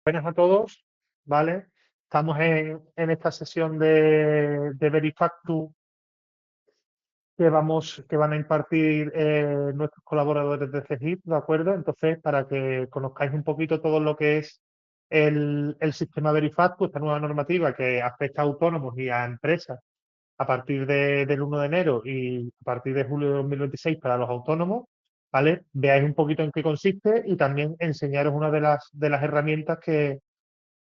Buenas a todos, ¿vale? Estamos en esta sesión de Verifactu que van a impartir nuestros colaboradores de CEGIP, ¿de acuerdo? Entonces, para que conozcáis un poquito todo lo que es el sistema Verifactu, esta nueva normativa que afecta a autónomos y a empresas a partir del 1 de enero y a partir de julio de 2026 para los autónomos, ¿vale? Veáis un poquito en qué consiste y también enseñaros una de las herramientas que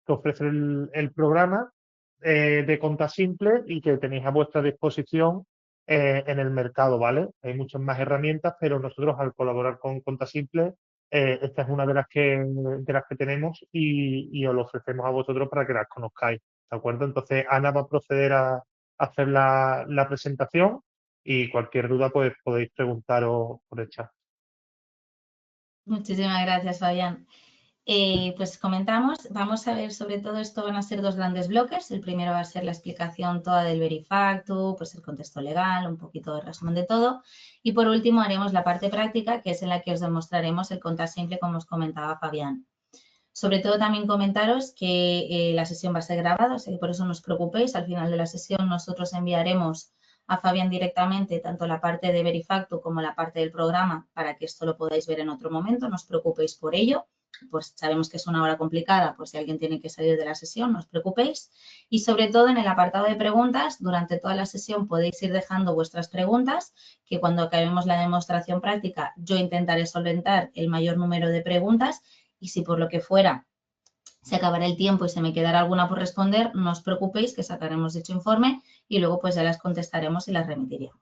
ofrece el programa de Conta Simple y que tenéis a vuestra disposición en el mercado, ¿vale? Hay muchas más herramientas, pero nosotros al colaborar con Conta Simple, esta es una de las que tenemos y os lo ofrecemos a vosotros para que las conozcáis, ¿de acuerdo? Entonces, Ana va a proceder a hacer la presentación y cualquier duda, pues podéis preguntaros por el chat. Muchísimas gracias, Fabián. Pues comentamos, vamos a ver sobre todo esto, van a ser dos grandes bloques. El primero va a ser la explicación toda del Verifactu, pues el contexto legal, un poquito de resumen de todo. Y por último haremos la parte práctica, que es en la que os demostraremos el Conta Simple, como os comentaba Fabián. Sobre todo también comentaros que la sesión va a ser grabada, o sea que por eso no os preocupéis. Al final de la sesión nosotros enviaremos a Fabián directamente tanto la parte de Verifactu como la parte del programa para que esto lo podáis ver en otro momento. No os preocupéis por ello. Pues sabemos que es una hora complicada, pues si alguien tiene que salir de la sesión, no os preocupéis. Y sobre todo en el apartado de preguntas, durante toda la sesión podéis ir dejando vuestras preguntas, que cuando acabemos la demostración práctica yo intentaré solventar el mayor número de preguntas y si por lo que fuera se acabará el tiempo y se me quedará alguna por responder, no os preocupéis que sacaremos dicho informe y luego pues ya las contestaremos y las remitiremos.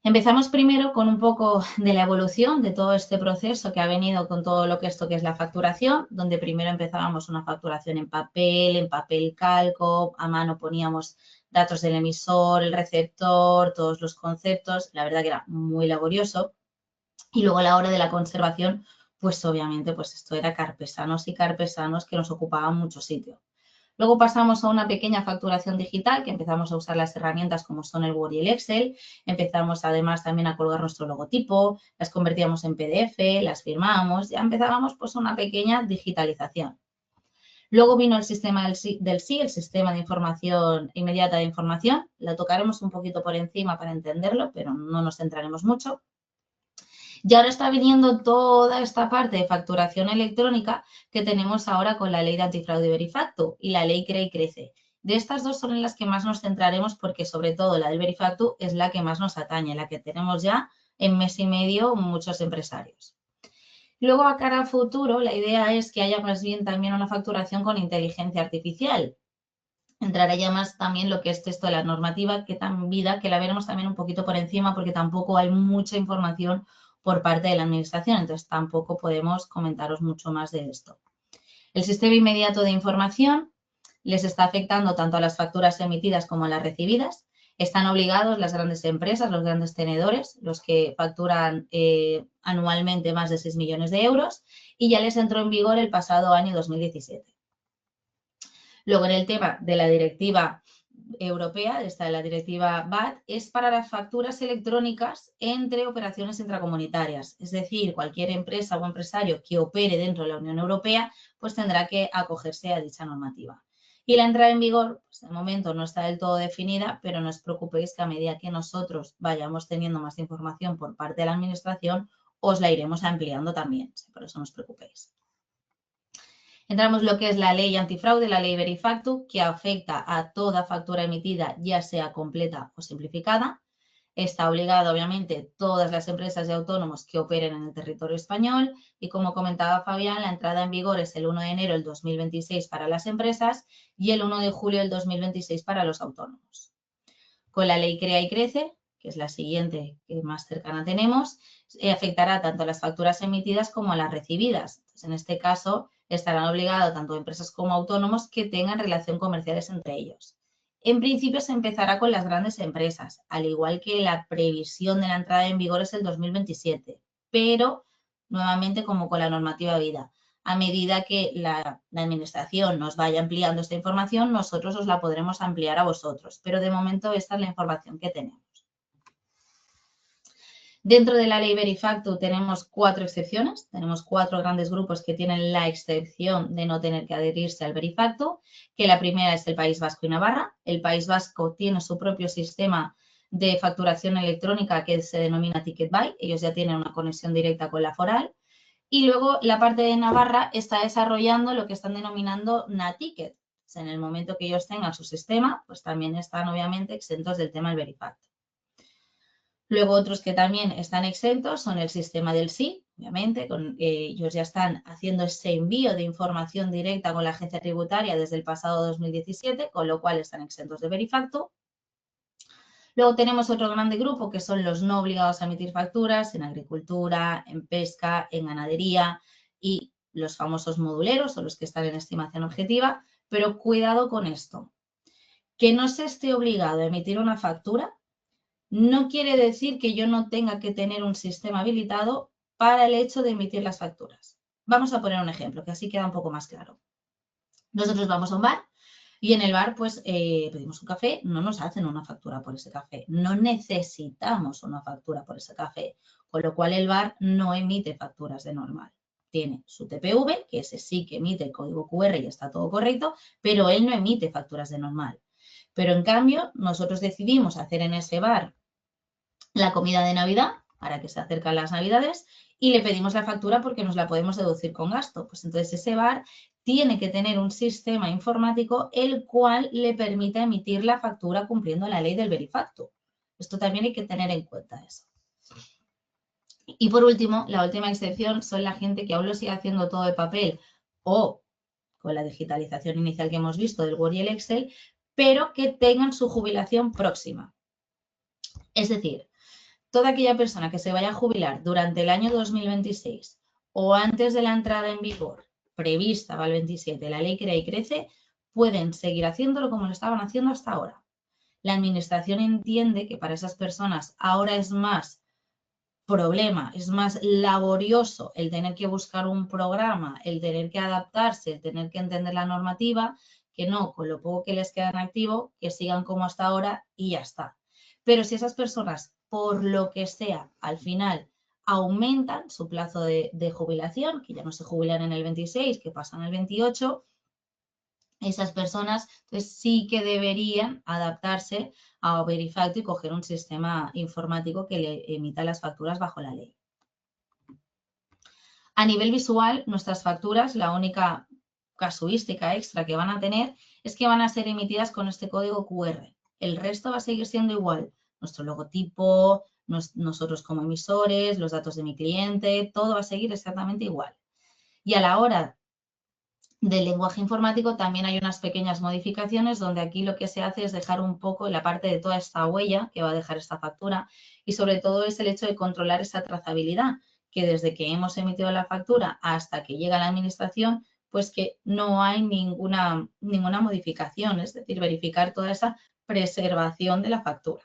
Empezamos primero con un poco de la evolución de todo este proceso que ha venido con todo lo que esto que es la facturación, donde primero empezábamos una facturación en papel calco, a mano poníamos datos del emisor, el receptor, todos los conceptos, la verdad que era muy laborioso. Y luego a la hora de la conservación, pues obviamente pues esto era carpesanos y carpesanos que nos ocupaban mucho sitio. Luego pasamos a una pequeña facturación digital que empezamos a usar las herramientas como son el Word y el Excel. Empezamos además también a colgar nuestro logotipo, las convertíamos en PDF, las firmábamos, ya empezábamos pues una pequeña digitalización. Luego vino el sistema del SI, el sistema de información inmediata de información. Lo tocaremos un poquito por encima para entenderlo, pero no nos centraremos mucho. Y ahora está viniendo toda esta parte de facturación electrónica que tenemos ahora con la ley de antifraude y Verifactu y la ley Crea y Crece. De estas dos son en las que más nos centraremos porque sobre todo la del Verifactu es la que más nos atañe, la que tenemos ya en mes y medio muchos empresarios. Luego, a cara a futuro, la idea es que haya más bien también una facturación con inteligencia artificial. Entrará ya más también lo que es esto de la normativa, que tan vida, que la veremos también un poquito por encima porque tampoco hay mucha información por parte de la administración, entonces tampoco podemos comentaros mucho más de esto. El sistema inmediato de información les está afectando tanto a las facturas emitidas como a las recibidas. Están obligados las grandes empresas, los grandes tenedores, los que facturan anualmente más de 6 millones de euros y ya les entró en vigor el pasado año 2017. Luego, en el tema de la directiva europea, esta de la directiva VAT, es para las facturas electrónicas entre operaciones intracomunitarias. Es decir, cualquier empresa o empresario que opere dentro de la Unión Europea, pues tendrá que acogerse a dicha normativa. Y la entrada en vigor, pues de momento no está del todo definida, pero no os preocupéis que a medida que nosotros vayamos teniendo más información por parte de la Administración, os la iremos ampliando también. Por eso no os preocupéis. Entramos en lo que es la ley antifraude, la ley Verifactu, que afecta a toda factura emitida, ya sea completa o simplificada. Está obligada, obviamente, todas las empresas y autónomos que operen en el territorio español y, como comentaba Fabián, la entrada en vigor es el 1 de enero del 2026 para las empresas y el 1 de julio del 2026 para los autónomos. Con la ley Crea y Crece, que es la siguiente que más cercana tenemos, afectará tanto a las facturas emitidas como a las recibidas. Entonces, en este caso, estarán obligados tanto empresas como autónomos que tengan relación comerciales entre ellos. En principio se empezará con las grandes empresas, al igual que la previsión de la entrada en vigor es el 2027, pero nuevamente como con la normativa vida. A medida que la administración nos vaya ampliando esta información, nosotros os la podremos ampliar a vosotros, pero de momento esta es la información que tenemos. Dentro de la ley Verifactu tenemos 4 excepciones, tenemos 4 grandes grupos que tienen la excepción de no tener que adherirse al Verifactu, que la primera es el País Vasco y Navarra. El País Vasco tiene su propio sistema de facturación electrónica que se denomina TicketBuy, ellos ya tienen una conexión directa con la foral. Y luego la parte de Navarra está desarrollando lo que están denominando NaTicket. En el momento que ellos tengan su sistema, pues también están obviamente exentos del tema del Verifactu. Luego otros que también están exentos son el sistema del SI, obviamente, ellos ya están haciendo ese envío de información directa con la agencia tributaria desde el pasado 2017, con lo cual están exentos de Verifactu. Luego tenemos otro grande grupo que son los no obligados a emitir facturas en agricultura, en pesca, en ganadería y los famosos moduleros o los que están en estimación objetiva, pero cuidado con esto. Que no se esté obligado a emitir una factura no quiere decir que yo no tenga que tener un sistema habilitado para el hecho de emitir las facturas. Vamos a poner un ejemplo, que así queda un poco más claro. Nosotros vamos a un bar y en el bar pues pedimos un café, no nos hacen una factura por ese café, no necesitamos una factura por ese café, con lo cual el bar no emite facturas de normal. Tiene su TPV, que ese sí que emite el código QR y está todo correcto, pero él no emite facturas de normal. Pero en cambio, nosotros decidimos hacer en ese bar la comida de Navidad, para que se acercan las Navidades, y le pedimos la factura porque nos la podemos deducir con gasto. Pues entonces ese bar tiene que tener un sistema informático el cual le permita emitir la factura cumpliendo la ley del Verifactu. Esto también hay que tener en cuenta eso. Y por último, la última excepción son la gente que aún lo sigue haciendo todo de papel o con la digitalización inicial que hemos visto del Word y el Excel, pero que tengan su jubilación próxima. Es decir, toda aquella persona que se vaya a jubilar durante el año 2026 o antes de la entrada en vigor prevista para el 27, la ley Crea y Crece, pueden seguir haciéndolo como lo estaban haciendo hasta ahora. La administración entiende que para esas personas ahora es más problema, es más laborioso el tener que buscar un programa, el tener que adaptarse, el tener que entender la normativa, que no, con lo poco que les queda en activo, que sigan como hasta ahora y ya está. Pero si esas personas, por lo que sea, al final aumentan su plazo de jubilación, que ya no se jubilan en el 26, que pasan el 28, esas personas pues, sí que deberían adaptarse a Verifactu y coger un sistema informático que le emita las facturas bajo la ley. A nivel visual, nuestras facturas, la única casuística extra que van a tener es que van a ser emitidas con este código QR. El resto va a seguir siendo igual. Nuestro logotipo, nosotros como emisores, los datos de mi cliente, todo va a seguir exactamente igual. Y a la hora del lenguaje informático también hay unas pequeñas modificaciones donde aquí lo que se hace es dejar un poco la parte de toda esta huella que va a dejar esta factura y sobre todo es el hecho de controlar esa trazabilidad, que desde que hemos emitido la factura hasta que llega a la administración, pues que no hay ninguna modificación, es decir, verificar toda esa preservación de la factura.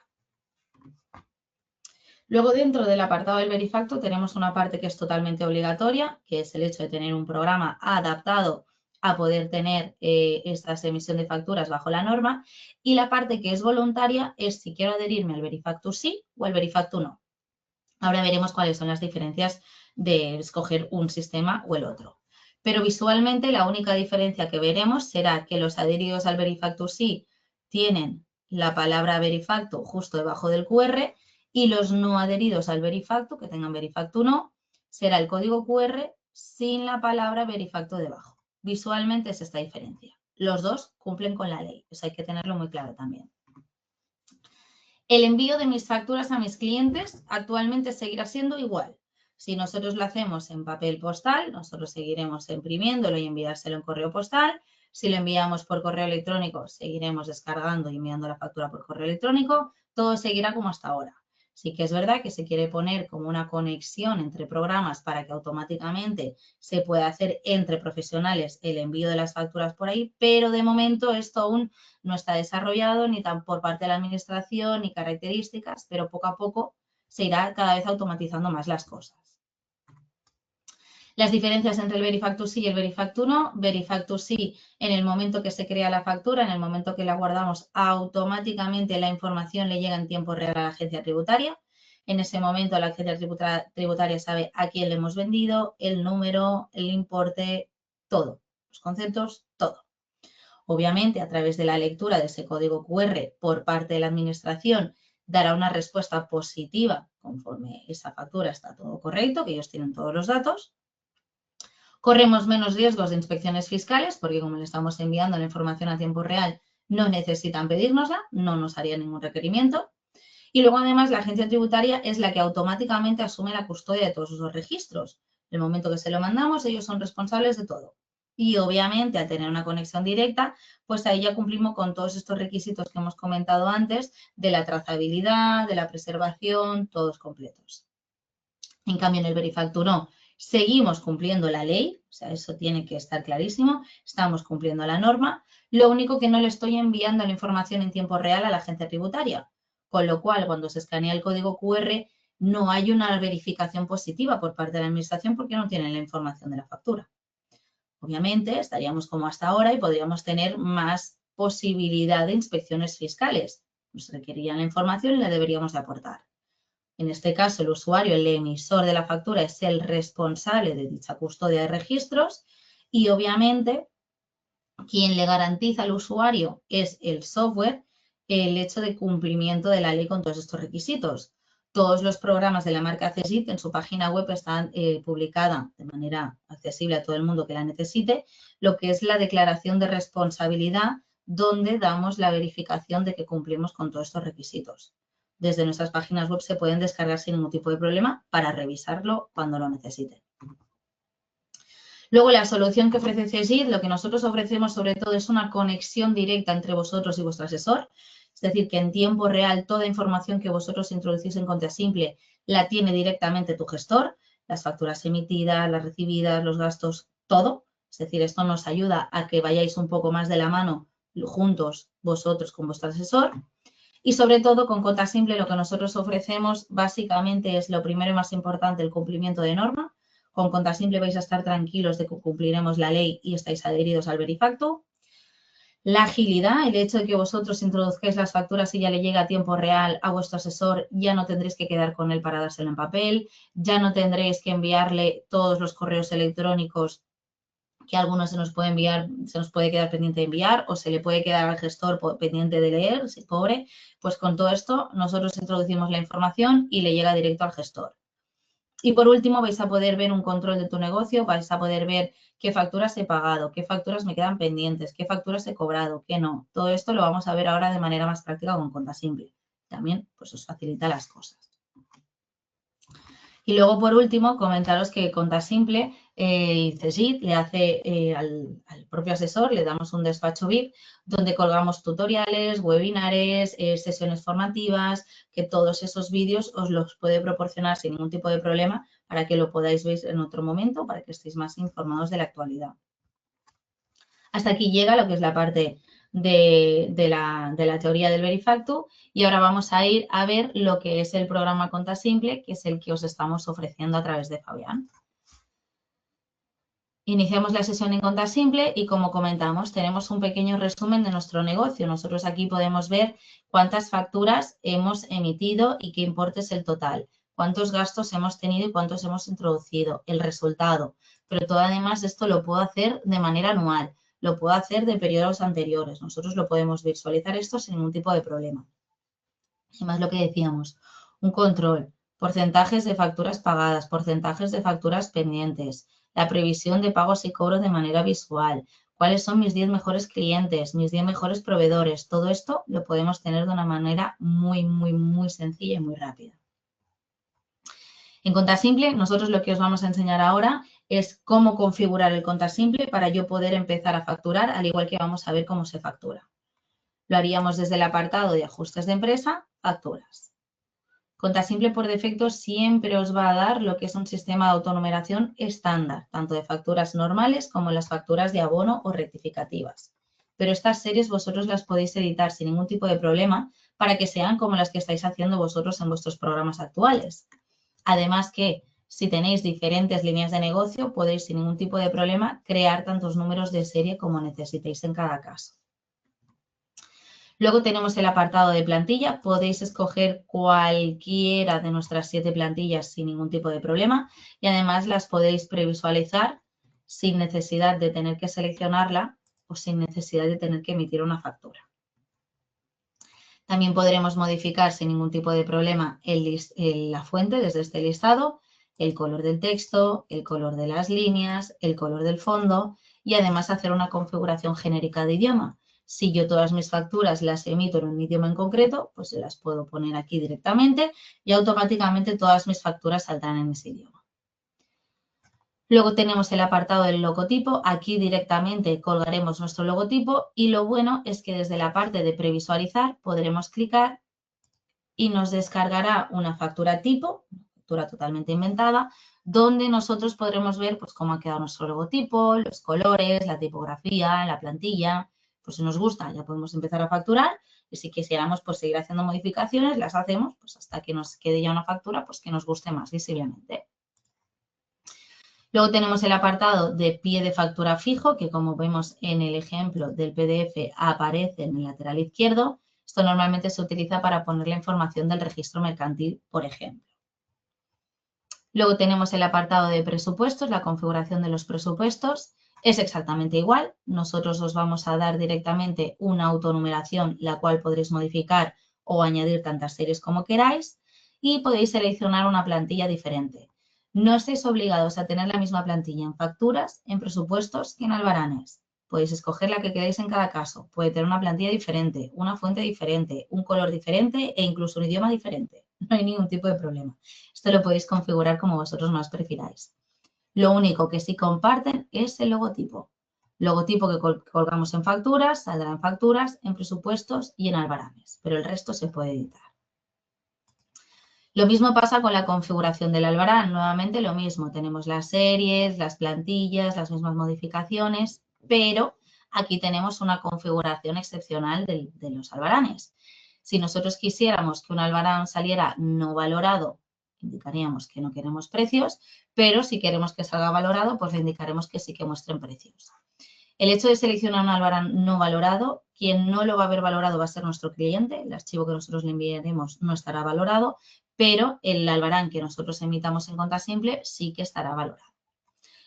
Luego, dentro del apartado del Verifactu, tenemos una parte que es totalmente obligatoria, que es el hecho de tener un programa adaptado a poder tener esta emisión de facturas bajo la norma. Y la parte que es voluntaria es si quiero adherirme al Verifactu sí o al Verifactu no. Ahora veremos cuáles son las diferencias de escoger un sistema o el otro. Pero visualmente la única diferencia que veremos será que los adheridos al Verifactu sí tienen la palabra Verifactu justo debajo del QR y los no adheridos al Verifactu, que tengan Verifactu no, será el código QR sin la palabra Verifactu debajo. Visualmente es esta diferencia. Los dos cumplen con la ley, eso hay que tenerlo muy claro también. El envío de mis facturas a mis clientes actualmente seguirá siendo igual. Si nosotros lo hacemos en papel postal, nosotros seguiremos imprimiéndolo y enviárselo en correo postal. Si lo enviamos por correo electrónico, seguiremos descargando y enviando la factura por correo electrónico. Todo seguirá como hasta ahora. Sí que es verdad que se quiere poner como una conexión entre programas para que automáticamente se pueda hacer entre profesionales el envío de las facturas por ahí, pero de momento esto aún no está desarrollado ni tan por parte de la administración ni características, pero poco a poco se irá cada vez automatizando más las cosas. Las diferencias entre el Verifactu sí y el Verifactu no. Verifactu sí, en el momento que se crea la factura, en el momento que la guardamos, automáticamente la información le llega en tiempo real a la agencia tributaria. En ese momento la agencia tributaria sabe a quién le hemos vendido, el número, el importe, todo, los conceptos, todo. Obviamente, a través de la lectura de ese código QR por parte de la administración, dará una respuesta positiva conforme esa factura está todo correcto, que ellos tienen todos los datos. Corremos menos riesgos de inspecciones fiscales porque como le estamos enviando la información a tiempo real, no necesitan pedírnosla, no nos haría ningún requerimiento. Y luego además la agencia tributaria es la que automáticamente asume la custodia de todos esos registros. En el momento que se lo mandamos, ellos son responsables de todo. Y obviamente al tener una conexión directa, pues ahí ya cumplimos con todos estos requisitos que hemos comentado antes de la trazabilidad, de la preservación, todos completos. En cambio, en el Verifactu no. Seguimos cumpliendo la ley, o sea, eso tiene que estar clarísimo, estamos cumpliendo la norma. Lo único que no le estoy enviando la información en tiempo real a la agencia tributaria, con lo cual cuando se escanea el código QR no hay una verificación positiva por parte de la administración porque no tienen la información de la factura. Obviamente estaríamos como hasta ahora y podríamos tener más posibilidad de inspecciones fiscales. Nos requerirían la información y la deberíamos de aportar. En este caso, el usuario, el emisor de la factura, es el responsable de dicha custodia de registros y obviamente quien le garantiza al usuario es el software el hecho de cumplimiento de la ley con todos estos requisitos. Todos los programas de la marca CESIT en su página web están publicada de manera accesible a todo el mundo que la necesite, lo que es la declaración de responsabilidad donde damos la verificación de que cumplimos con todos estos requisitos. Desde nuestras páginas web se pueden descargar sin ningún tipo de problema para revisarlo cuando lo necesiten. Luego, la solución que ofrece CESIT, lo que nosotros ofrecemos sobre todo es una conexión directa entre vosotros y vuestro asesor. Es decir, que en tiempo real toda información que vosotros introducís en Contasimple la tiene directamente tu gestor, las facturas emitidas, las recibidas, los gastos, todo. Es decir, esto nos ayuda a que vayáis un poco más de la mano juntos vosotros con vuestro asesor. Y sobre todo con Contasimple lo que nosotros ofrecemos básicamente es lo primero y más importante, el cumplimiento de norma. Con Contasimple vais a estar tranquilos de que cumpliremos la ley y estáis adheridos al Verifactu. La agilidad, el hecho de que vosotros introduzcáis las facturas y ya le llegue a tiempo real a vuestro asesor, ya no tendréis que quedar con él para dárselo en papel, ya no tendréis que enviarle todos los correos electrónicos que algunos se nos puede enviar, se nos puede quedar pendiente de enviar o se le puede quedar al gestor pendiente de leer, si pobre. Pues con todo esto nosotros introducimos la información y le llega directo al gestor. Y por último vais a poder ver un control de tu negocio, vais a poder ver qué facturas he pagado, qué facturas me quedan pendientes, qué facturas he cobrado, qué no. Todo esto lo vamos a ver ahora de manera más práctica con Contasimple. También pues os facilita las cosas. Y luego, por último, comentaros que Contasimple y CESIT le hace al propio asesor, le damos un despacho VIP donde colgamos tutoriales, webinares, sesiones formativas, que todos esos vídeos os los puede proporcionar sin ningún tipo de problema para que lo podáis ver en otro momento, para que estéis más informados de la actualidad. Hasta aquí llega lo que es la parte de la teoría del Verifactu y ahora vamos a ir a ver lo que es el programa Contasimple, que es el que os estamos ofreciendo a través de Fabián. Iniciamos la sesión en Contasimple y como comentamos, tenemos un pequeño resumen de nuestro negocio. Nosotros aquí podemos ver cuántas facturas hemos emitido y qué importe es el total, cuántos gastos hemos tenido y cuántos hemos introducido, el resultado. Pero todo además esto lo puedo hacer de manera anual. Lo puedo hacer de periodos anteriores. Nosotros lo podemos visualizar esto sin ningún tipo de problema. Además, lo que decíamos, un control, porcentajes de facturas pagadas, porcentajes de facturas pendientes, la previsión de pagos y cobros de manera visual, cuáles son mis 10 mejores clientes, mis 10 mejores proveedores. Todo esto lo podemos tener de una manera muy sencilla y muy rápida. En Contasimple, nosotros lo que os vamos a enseñar ahora es cómo configurar el Contasimple para yo poder empezar a facturar, al igual que vamos a ver cómo se factura. Lo haríamos desde el apartado de ajustes de empresa, facturas. Contasimple por defecto siempre os va a dar lo que es un sistema de autonumeración estándar, tanto de facturas normales como las facturas de abono o rectificativas. Pero estas series vosotros las podéis editar sin ningún tipo de problema para que sean como las que estáis haciendo vosotros en vuestros programas actuales. Además que si tenéis diferentes líneas de negocio, podéis sin ningún tipo de problema crear tantos números de serie como necesitéis en cada caso. Luego tenemos el apartado de plantilla. Podéis escoger cualquiera de nuestras 7 plantillas sin ningún tipo de problema y además las podéis previsualizar sin necesidad de tener que seleccionarla o sin necesidad de tener que emitir una factura. También podremos modificar sin ningún tipo de problema la fuente desde este listado, el color del texto, el color de las líneas, el color del fondo y además hacer una configuración genérica de idioma. Si yo todas mis facturas las emito en un idioma en concreto, pues las puedo poner aquí directamente y automáticamente todas mis facturas saldrán en ese idioma. Luego tenemos el apartado del logotipo. Aquí directamente colgaremos nuestro logotipo y lo bueno es que desde la parte de previsualizar podremos clicar y nos descargará una factura tipo, una factura totalmente inventada, donde nosotros podremos ver pues, cómo ha quedado nuestro logotipo, los colores, la tipografía, la plantilla. Pues si nos gusta ya podemos empezar a facturar y si quisiéramos pues, seguir haciendo modificaciones, las hacemos pues, hasta que nos quede ya una factura pues, que nos guste más visiblemente. Luego tenemos el apartado de pie de factura fijo, que como vemos en el ejemplo del PDF aparece en el lateral izquierdo. Esto normalmente se utiliza para poner la información del registro mercantil, por ejemplo. Luego tenemos el apartado de presupuestos, la configuración de los presupuestos. Es exactamente igual. Nosotros os vamos a dar directamente una autonumeración, la cual podréis modificar o añadir tantas series como queráis y podéis seleccionar una plantilla diferente. No estáis obligados a tener la misma plantilla en facturas, en presupuestos que en albaranes. Podéis escoger la que queráis en cada caso. Puede tener una plantilla diferente, una fuente diferente, un color diferente e incluso un idioma diferente. No hay ningún tipo de problema. Esto lo podéis configurar como vosotros más prefiráis. Lo único que sí comparten es el logotipo. Logotipo que colgamos en facturas, saldrá en facturas, en presupuestos y en albaranes, pero el resto se puede editar. Lo mismo pasa con la configuración del albarán. Nuevamente lo mismo, tenemos las series, las plantillas, las mismas modificaciones, pero aquí tenemos una configuración excepcional de los albaranes. Si nosotros quisiéramos que un albarán saliera no valorado, indicaríamos que no queremos precios, pero si queremos que salga valorado, pues le indicaremos que sí que muestren precios. El hecho de seleccionar un albarán no valorado, quien no lo va a ver valorado va a ser nuestro cliente, el archivo que nosotros le enviaremos no estará valorado, pero el albarán que nosotros emitamos en cuenta simple sí que estará valorado.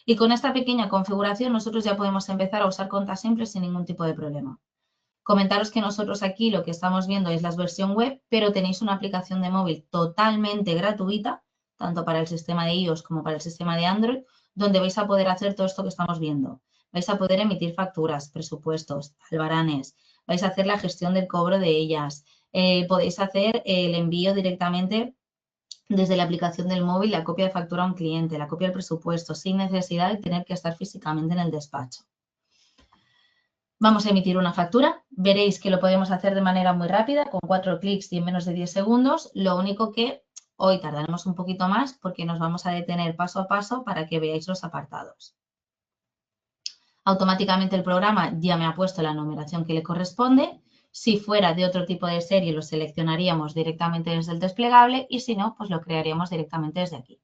Y con esta pequeña configuración nosotros ya podemos empezar a usar cuenta simple sin ningún tipo de problema. Comentaros que nosotros aquí lo que estamos viendo es la versión web, pero tenéis una aplicación de móvil totalmente gratuita, tanto para el sistema de iOS como para el sistema de Android, donde vais a poder hacer todo esto que estamos viendo. Vais a poder emitir facturas, presupuestos, albaranes, vais a hacer la gestión del cobro de ellas, podéis hacer el envío directamente desde la aplicación del móvil, la copia de factura a un cliente, la copia del presupuesto, sin necesidad de tener que estar físicamente en el despacho. Vamos a emitir una factura. Veréis que lo podemos hacer de manera muy rápida, con 4 clics y en menos de 10 segundos. Lo único que hoy tardaremos un poquito más porque nos vamos a detener paso a paso para que veáis los apartados. Automáticamente el programa ya me ha puesto la numeración que le corresponde. Si fuera de otro tipo de serie, lo seleccionaríamos directamente desde el desplegable y si no, pues lo crearíamos directamente desde aquí.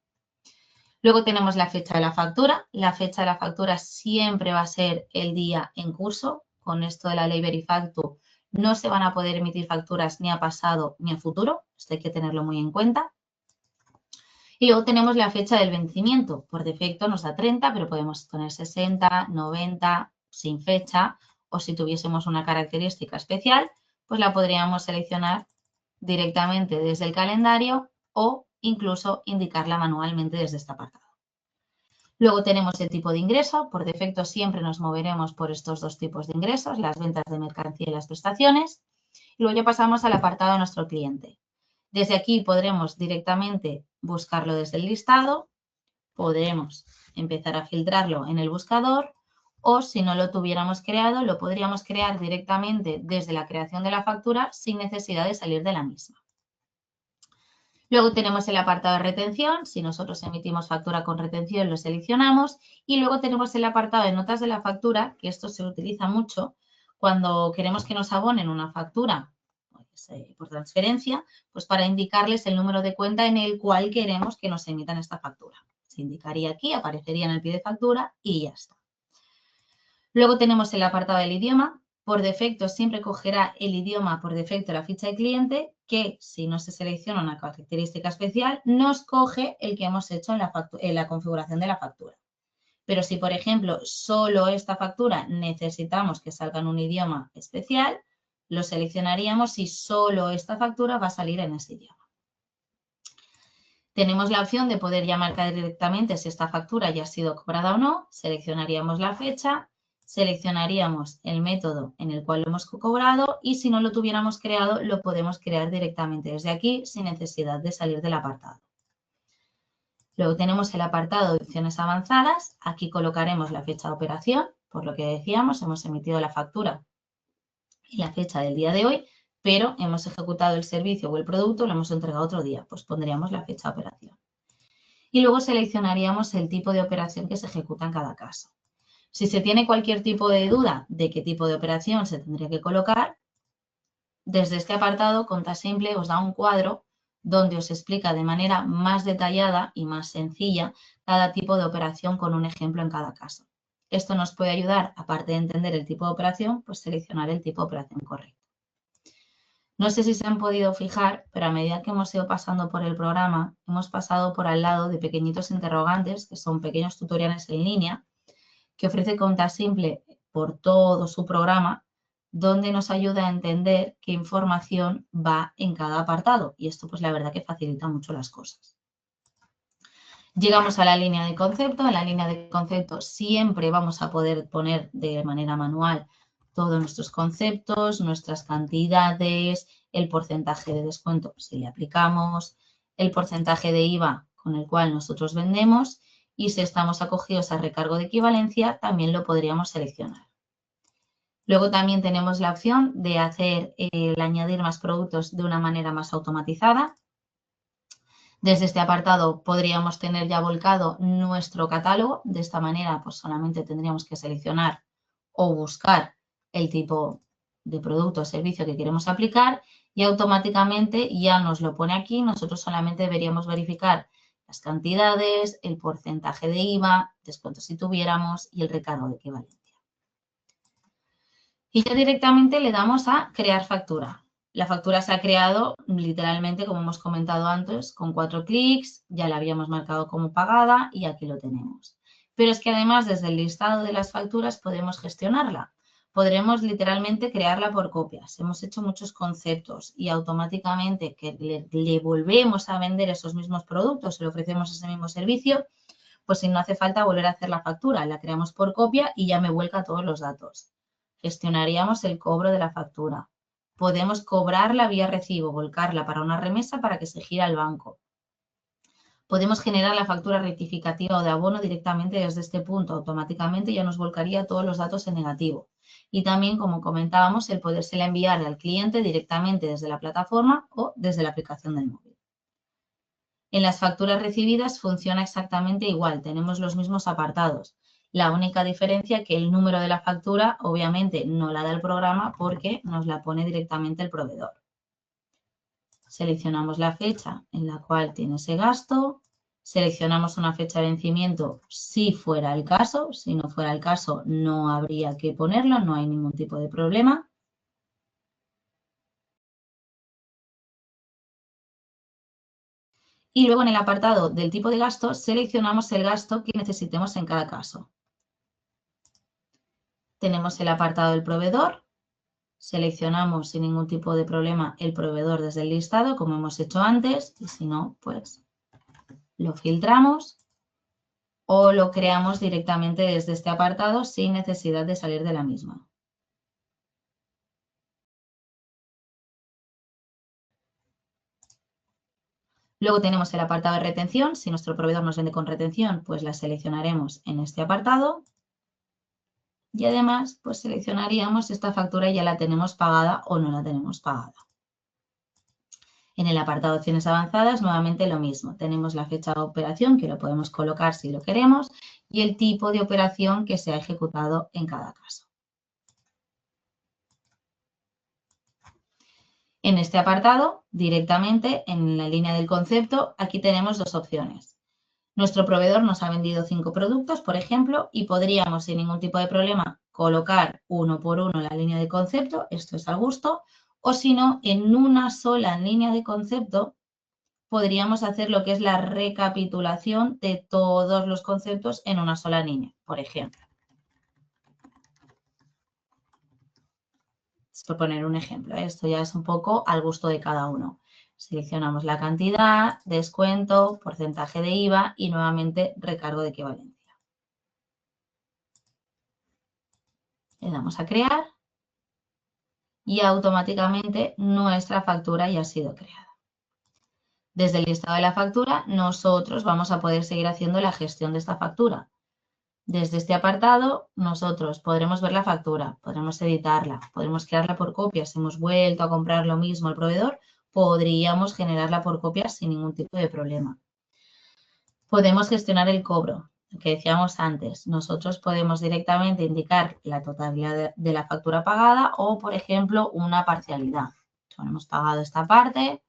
Luego tenemos la fecha de la factura. La fecha de la factura siempre va a ser el día en curso. Con esto de la ley Verifactu no se van a poder emitir facturas ni a pasado ni a futuro. Esto hay que tenerlo muy en cuenta. Y luego tenemos la fecha del vencimiento. Por defecto nos da 30, pero podemos poner 60, 90, sin fecha. O si tuviésemos una característica especial, pues la podríamos seleccionar directamente desde el calendario o incluso indicarla manualmente desde este apartado. Luego tenemos el tipo de ingreso. Por defecto siempre nos moveremos por estos dos tipos de ingresos, las ventas de mercancía y las prestaciones. Y luego ya pasamos al apartado de nuestro cliente. Desde aquí podremos directamente buscarlo desde el listado, podremos empezar a filtrarlo en el buscador o si no lo tuviéramos creado, lo podríamos crear directamente desde la creación de la factura sin necesidad de salir de la misma. Luego tenemos el apartado de retención. Si nosotros emitimos factura con retención, lo seleccionamos. Y luego tenemos el apartado de notas de la factura, que esto se utiliza mucho cuando queremos que nos abonen una factura pues, por transferencia, pues para indicarles el número de cuenta en el cual queremos que nos emitan esta factura. Se indicaría aquí, aparecería en el pie de factura y ya está. Luego tenemos el apartado del idioma. por defecto siempre cogerá el idioma por defecto de la ficha de cliente, que si no se selecciona una característica especial, nos coge el que hemos hecho en la configuración de la factura. Pero si, por ejemplo, solo esta factura necesitamos que salga en un idioma especial, lo seleccionaríamos y solo esta factura va a salir en ese idioma. Tenemos la opción de poder ya marcar directamente si esta factura ya ha sido cobrada o no. Seleccionaríamos la fecha, seleccionaríamos el método en el cual lo hemos cobrado y si no lo tuviéramos creado, lo podemos crear directamente desde aquí sin necesidad de salir del apartado. Luego tenemos el apartado de opciones avanzadas. Aquí colocaremos la fecha de operación, por lo que decíamos, hemos emitido la factura y la fecha del día de hoy, pero hemos ejecutado el servicio o el producto, lo hemos entregado otro día, pues pondríamos la fecha de operación. Y luego seleccionaríamos el tipo de operación que se ejecuta en cada caso. Si se tiene cualquier tipo de duda de qué tipo de operación se tendría que colocar, desde este apartado, Conta Simple os da un cuadro donde os explica de manera más detallada y más sencilla cada tipo de operación con un ejemplo en cada caso. Esto nos puede ayudar, aparte de entender el tipo de operación, pues seleccionar el tipo de operación correcto. No sé si se han podido fijar, pero a medida que hemos ido pasando por el programa, hemos pasado por al lado de pequeñitos interrogantes, que son pequeños tutoriales en línea, que ofrece Conta Simple por todo su programa, donde nos ayuda a entender qué información va en cada apartado. Y esto, pues la verdad que facilita mucho las cosas. Llegamos a la línea de concepto. En la línea de concepto siempre vamos a poder poner de manera manual todos nuestros conceptos, nuestras cantidades, el porcentaje de descuento si le aplicamos, el porcentaje de IVA con el cual nosotros vendemos y si estamos acogidos a recargo de equivalencia también lo podríamos seleccionar. Luego también tenemos la opción de hacer el añadir más productos de una manera más automatizada. Desde este apartado podríamos tener ya volcado nuestro catálogo. De esta manera pues solamente tendríamos que seleccionar o buscar el tipo de producto o servicio que queremos aplicar y automáticamente ya nos lo pone aquí. Nosotros solamente deberíamos verificar las cantidades, el porcentaje de IVA, descuento si tuviéramos y el recargo de equivalencia. Y ya directamente le damos a crear factura. La factura se ha creado literalmente, como hemos comentado antes, con 4 clics, ya la habíamos marcado como pagada y aquí lo tenemos. Pero es que además desde el listado de las facturas podemos gestionarla. Podremos literalmente crearla por copias. Hemos hecho muchos conceptos y automáticamente que le volvemos a vender esos mismos productos, le ofrecemos ese mismo servicio, pues si no hace falta volver a hacer la factura, la creamos por copia y ya me vuelca todos los datos. Gestionaríamos el cobro de la factura. Podemos cobrarla vía recibo, volcarla para una remesa para que se gire al banco. Podemos generar la factura rectificativa o de abono directamente desde este punto. Automáticamente ya nos volcaría todos los datos en negativo. Y también, como comentábamos, el podérsela enviar al cliente directamente desde la plataforma o desde la aplicación del móvil. En las facturas recibidas funciona exactamente igual. Tenemos los mismos apartados. La única diferencia es que el número de la factura obviamente no la da el programa porque nos la pone directamente el proveedor. Seleccionamos la fecha en la cual tiene ese gasto, seleccionamos una fecha de vencimiento si fuera el caso, si no fuera el caso no habría que ponerlo, no hay ningún tipo de problema. Y luego en el apartado del tipo de gasto seleccionamos el gasto que necesitemos en cada caso. Tenemos el apartado del proveedor. Seleccionamos sin ningún tipo de problema el proveedor desde el listado, como hemos hecho antes, y si no, pues lo filtramos o lo creamos directamente desde este apartado sin necesidad de salir de la misma. Luego tenemos el apartado de retención. Si nuestro proveedor nos vende con retención, pues la seleccionaremos en este apartado. Y además, pues seleccionaríamos si esta factura ya la tenemos pagada o no la tenemos pagada. En el apartado de opciones avanzadas, nuevamente lo mismo. Tenemos la fecha de operación, que lo podemos colocar si lo queremos, y el tipo de operación que se ha ejecutado en cada caso. En este apartado, directamente en la línea del concepto, aquí tenemos dos opciones. Nuestro proveedor nos ha vendido 5 productos, por ejemplo, y podríamos sin ningún tipo de problema colocar uno por uno la línea de concepto, esto es al gusto, o si no, en una sola línea de concepto podríamos hacer lo que es la recapitulación de todos los conceptos en una sola línea, por ejemplo. Por poner un ejemplo, esto ya es un poco al gusto de cada uno. Seleccionamos la cantidad, descuento, porcentaje de IVA y nuevamente recargo de equivalencia. Le damos a crear y automáticamente nuestra factura ya ha sido creada. Desde el listado de la factura, nosotros vamos a poder seguir haciendo la gestión de esta factura. Desde este apartado, nosotros podremos ver la factura, podremos editarla, podremos crearla por copias. Si hemos vuelto a comprar lo mismo al proveedor, podríamos generarla por copias sin ningún tipo de problema. Podemos gestionar el cobro, lo que decíamos antes. Nosotros podemos directamente indicar la totalidad de la factura pagada o, por ejemplo, una parcialidad. Hemos pagado esta parte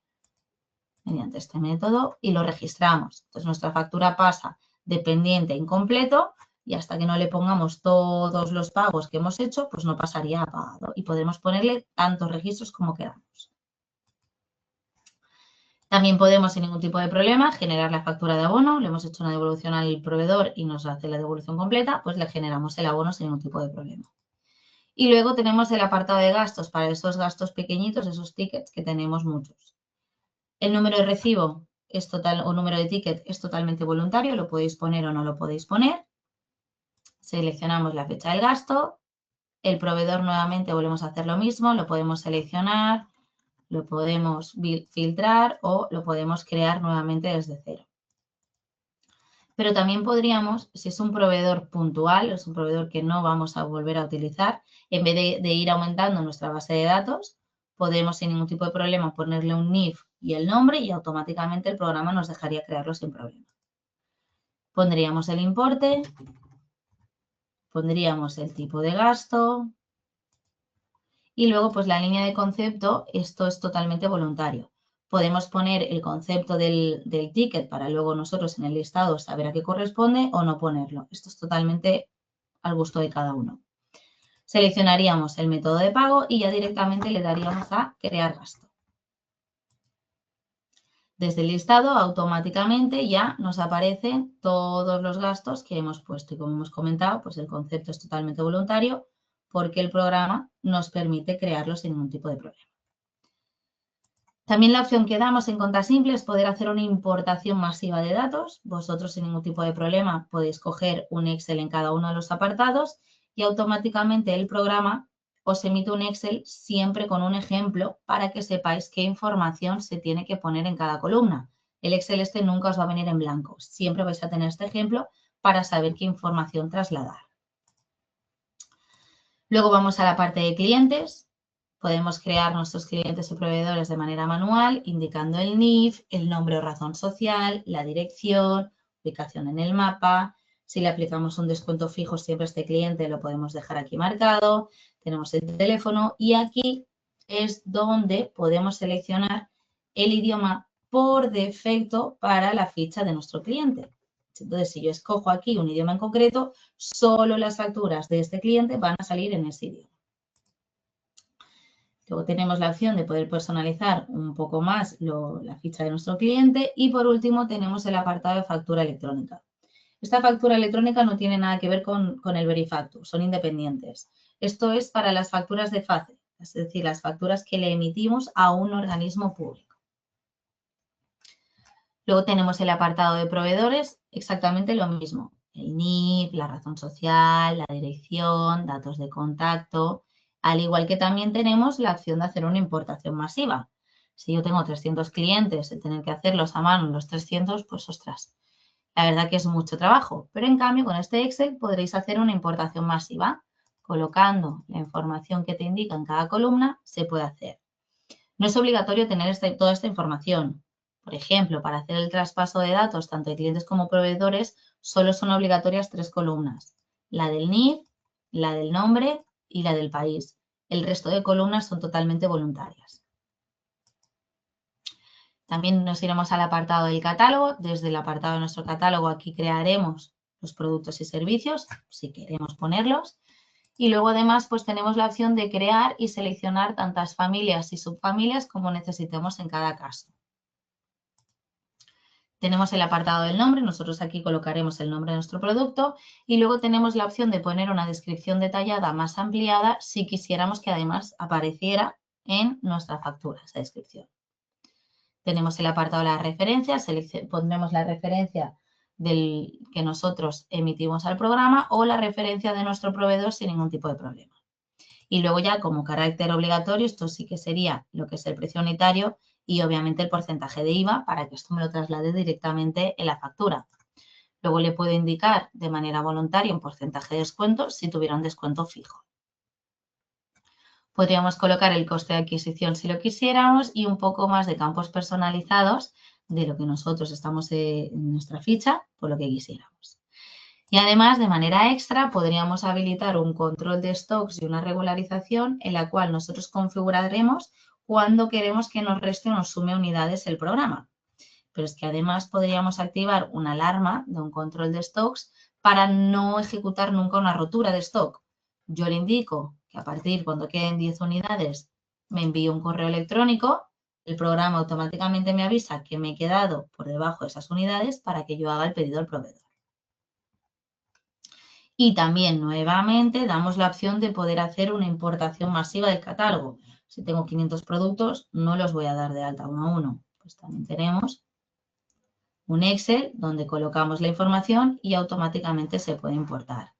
mediante este método y lo registramos. Entonces, nuestra factura pasa de pendiente a incompleto y hasta que no le pongamos todos los pagos que hemos hecho, pues no pasaría a pagado y podremos ponerle tantos registros como queramos. También podemos, sin ningún tipo de problema, generar la factura de abono. Le hemos hecho una devolución al proveedor y nos hace la devolución completa, pues le generamos el abono sin ningún tipo de problema. Y luego tenemos el apartado de gastos para esos gastos pequeñitos, esos tickets que tenemos muchos. El número de recibo es total o número de ticket es totalmente voluntario, lo podéis poner o no lo podéis poner. Seleccionamos la fecha del gasto. El proveedor nuevamente volvemos a hacer lo mismo, lo podemos seleccionar, lo podemos filtrar o lo podemos crear nuevamente desde cero. Pero también podríamos, si es un proveedor puntual, es un proveedor que no vamos a volver a utilizar, en vez de ir aumentando nuestra base de datos, podemos sin ningún tipo de problema ponerle un NIF y el nombre y automáticamente el programa nos dejaría crearlo sin problema. Pondríamos el importe, pondríamos el tipo de gasto y luego pues la línea de concepto, esto es totalmente voluntario. Podemos poner el concepto del ticket para luego nosotros en el listado saber a qué corresponde o no ponerlo. Esto es totalmente al gusto de cada uno. Seleccionaríamos el método de pago y ya directamente le daríamos a crear gasto. Desde el listado automáticamente ya nos aparecen todos los gastos que hemos puesto y como hemos comentado, pues el concepto es totalmente voluntario porque el programa nos permite crearlo sin ningún tipo de problema. También la opción que damos en Conta Simple es poder hacer una importación masiva de datos. Vosotros sin ningún tipo de problema podéis coger un Excel en cada uno de los apartados y automáticamente el programa os emite un Excel siempre con un ejemplo para que sepáis qué información se tiene que poner en cada columna. El Excel este nunca os va a venir en blanco. Siempre vais a tener este ejemplo para saber qué información trasladar. Luego vamos a la parte de clientes. Podemos crear nuestros clientes y proveedores de manera manual, indicando el NIF, el nombre o razón social, la dirección, ubicación en el mapa. Si le aplicamos un descuento fijo siempre a este cliente, lo podemos dejar aquí marcado. Tenemos el teléfono y aquí es donde podemos seleccionar el idioma por defecto para la ficha de nuestro cliente. Entonces, si yo escojo aquí un idioma en concreto, solo las facturas de este cliente van a salir en ese idioma. Luego tenemos la opción de poder personalizar un poco más la ficha de nuestro cliente y por último tenemos el apartado de factura electrónica. Esta factura electrónica no tiene nada que ver con el Verifactu, son independientes. Esto es para las facturas de FACE, es decir, las facturas que le emitimos a un organismo público. Luego tenemos el apartado de proveedores, exactamente lo mismo. El NIF, la razón social, la dirección, datos de contacto, al igual que también tenemos la opción de hacer una importación masiva. Si yo tengo 300 clientes y tener que hacerlos a mano los 300, pues ostras, la verdad que es mucho trabajo. Pero en cambio con este Excel podréis hacer una importación masiva. Colocando la información que te indica en cada columna, se puede hacer. No es obligatorio tener toda esta información. Por ejemplo, para hacer el traspaso de datos tanto de clientes como proveedores, solo son obligatorias 3 columnas. La del NIF, la del nombre y la del país. El resto de columnas son totalmente voluntarias. También nos iremos al apartado del catálogo. Desde el apartado de nuestro catálogo aquí crearemos los productos y servicios, si queremos ponerlos. Y luego además pues tenemos la opción de crear y seleccionar tantas familias y subfamilias como necesitemos en cada caso. Tenemos el apartado del nombre, nosotros aquí colocaremos el nombre de nuestro producto y luego tenemos la opción de poner una descripción detallada más ampliada si quisiéramos que además apareciera en nuestra factura esa descripción. Tenemos el apartado de las referencias, pondremos la referencia del que nosotros emitimos al programa o la referencia de nuestro proveedor sin ningún tipo de problema. Y luego ya como carácter obligatorio, esto sí que sería lo que es el precio unitario y obviamente el porcentaje de IVA para que esto me lo traslade directamente en la factura. Luego le puedo indicar de manera voluntaria un porcentaje de descuento si tuviera un descuento fijo. Podríamos colocar el coste de adquisición si lo quisiéramos y un poco más de campos personalizados de lo que nosotros estamos en nuestra ficha por lo que quisiéramos. Y además, de manera extra, podríamos habilitar un control de stocks y una regularización en la cual nosotros configuraremos cuando queremos que nos reste o nos sume unidades el programa. Pero es que además podríamos activar una alarma de un control de stocks para no ejecutar nunca una rotura de stock. Yo le indico que a partir cuando queden 10 unidades me envíe un correo electrónico, el programa automáticamente me avisa que me he quedado por debajo de esas unidades para que yo haga el pedido al proveedor. Y también nuevamente damos la opción de poder hacer una importación masiva del catálogo. Si tengo 500 productos, no los voy a dar de alta uno a uno. Pues también tenemos un Excel donde colocamos la información y automáticamente se puede importar.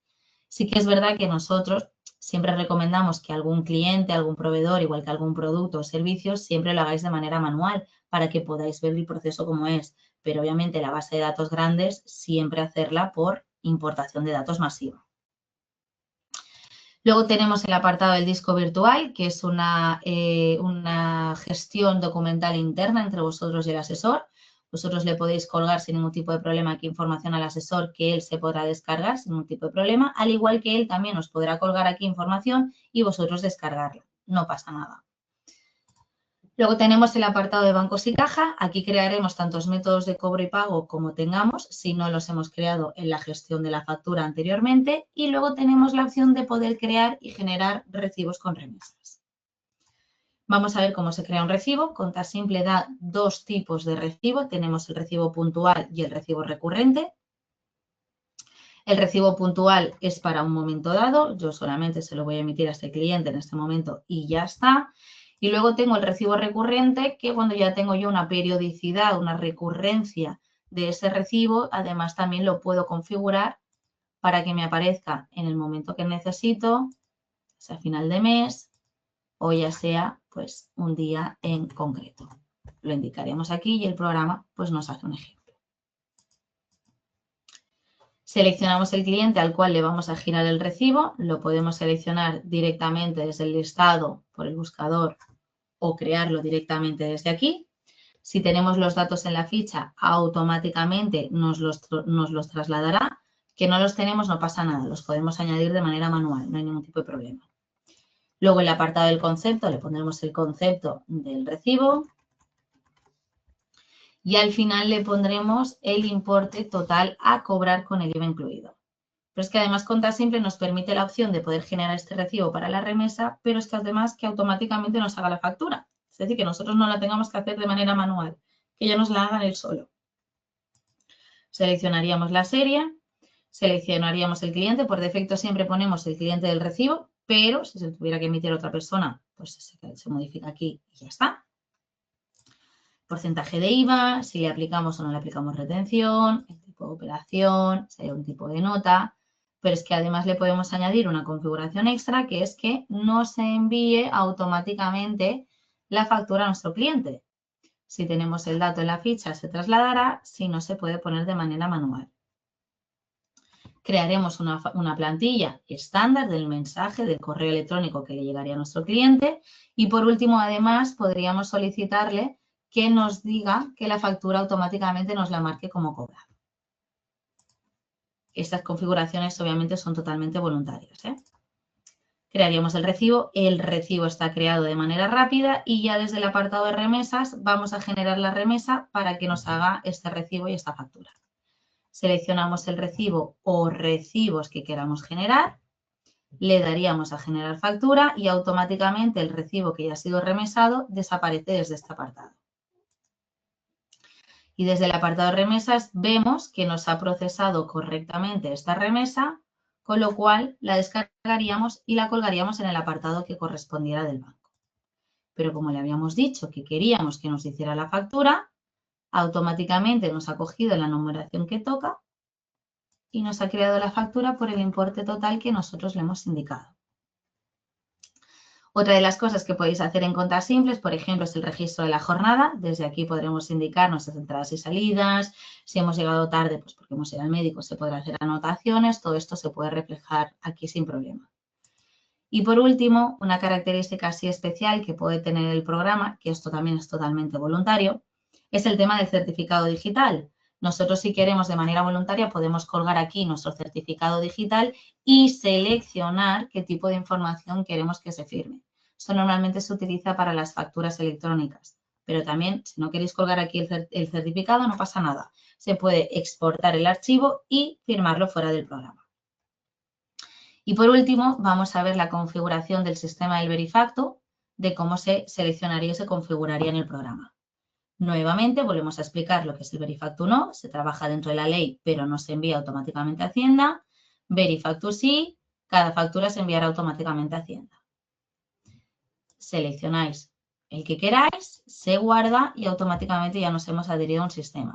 Sí que es verdad que nosotros siempre recomendamos que algún cliente, algún proveedor, igual que algún producto o servicio, siempre lo hagáis de manera manual para que podáis ver el proceso como es. Pero obviamente la base de datos grandes siempre hacerla por importación de datos masiva. Luego tenemos el apartado del disco virtual, que es una gestión documental interna entre vosotros y el asesor. Vosotros le podéis colgar sin ningún tipo de problema aquí información al asesor que él se podrá descargar sin ningún tipo de problema, al igual que él también os podrá colgar aquí información y vosotros descargarla. No pasa nada. Luego tenemos el apartado de bancos y caja. Aquí crearemos tantos métodos de cobro y pago como tengamos, si no los hemos creado en la gestión de la factura anteriormente. Y luego tenemos la opción de poder crear y generar recibos con remesas. Vamos a ver cómo se crea un recibo. Contasimple da dos tipos de recibo. Tenemos el recibo puntual y el recibo recurrente. El recibo puntual es para un momento dado. Yo solamente se lo voy a emitir a este cliente en este momento y ya está. Y luego tengo el recibo recurrente, que cuando ya tengo yo una periodicidad, una recurrencia de ese recibo, además también lo puedo configurar para que me aparezca en el momento que necesito, sea final de mes o ya sea pues un día en concreto. Lo indicaremos aquí y el programa pues nos hace un ejemplo. Seleccionamos el cliente al cual le vamos a girar el recibo. Lo podemos seleccionar directamente desde el listado por el buscador o crearlo directamente desde aquí. Si tenemos los datos en la ficha, automáticamente nos los trasladará. Que no los tenemos, no pasa nada, los podemos añadir de manera manual, no hay ningún tipo de problema. Luego en el apartado del concepto le pondremos el concepto del recibo y al final le pondremos el importe total a cobrar con el IVA incluido. Pero es que además Contasimple nos permite la opción de poder generar este recibo para la remesa, pero es que además que automáticamente nos haga la factura. Es decir, que nosotros no la tengamos que hacer de manera manual, que ellos nos la hagan él solo. Seleccionaríamos la serie, seleccionaríamos el cliente. Por defecto siempre ponemos el cliente del recibo, pero si se tuviera que emitir a otra persona, pues se modifica aquí y ya está. Porcentaje de IVA, si le aplicamos o no le aplicamos retención, el tipo de operación, si hay un tipo de nota. Pero es que además le podemos añadir una configuración extra, que es que no se envíe automáticamente la factura a nuestro cliente. Si tenemos el dato en la ficha, se trasladará, si no se puede poner de manera manual. Crearemos una plantilla estándar del mensaje del correo electrónico que le llegaría a nuestro cliente y por último, además, podríamos solicitarle que nos diga que la factura automáticamente nos la marque como cobrada. Estas configuraciones obviamente son totalmente voluntarias, ¿eh? Crearíamos el recibo está creado de manera rápida y ya desde el apartado de remesas vamos a generar la remesa para que nos haga este recibo y esta factura. Seleccionamos el recibo o recibos que queramos generar Le daríamos a generar factura y automáticamente el recibo que ya ha sido remesado desaparece desde este apartado. Y desde el apartado de remesas vemos que nos ha procesado correctamente esta remesa, con lo cual la descargaríamos y la colgaríamos en el apartado que correspondiera del banco. Pero como le habíamos dicho que queríamos que nos hiciera la factura, automáticamente nos ha cogido la numeración que toca y nos ha creado la factura por el importe total que nosotros le hemos indicado. Otra de las cosas que podéis hacer en cuentas simples, por ejemplo, es el registro de la jornada. Desde aquí podremos indicar nuestras entradas y salidas. Si hemos llegado tarde, pues porque hemos ido al médico, se podrá hacer anotaciones. Todo esto se puede reflejar aquí sin problema. Y por último, una característica así especial que puede tener el programa, que esto también es totalmente voluntario, es el tema del certificado digital. Nosotros, si queremos de manera voluntaria, podemos colgar aquí nuestro certificado digital y seleccionar qué tipo de información queremos que se firme. Esto normalmente se utiliza para las facturas electrónicas, pero también, si no queréis colgar aquí el certificado, no pasa nada. Se puede exportar el archivo y firmarlo fuera del programa. Y por último, vamos a ver la configuración del sistema del Verifacto, de cómo se seleccionaría y se configuraría en el programa. Nuevamente, volvemos a explicar lo que es el Verifacto no, se trabaja dentro de la ley, pero no se envía automáticamente a Hacienda. Verifacto sí, cada factura se enviará automáticamente a Hacienda. Seleccionáis el que queráis, se guarda y automáticamente ya nos hemos adherido a un sistema.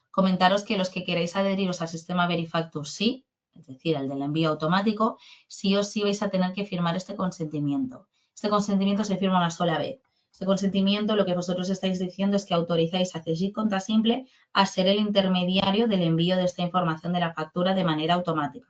Comentaros que los que queráis adheriros al sistema Verifacto sí, es decir, el del envío automático, sí o sí vais a tener que firmar este consentimiento. Este consentimiento se firma una sola vez. Este consentimiento, lo que vosotros estáis diciendo es que autorizáis a CGIC Conta Simple a ser el intermediario del envío de esta información de la factura de manera automática.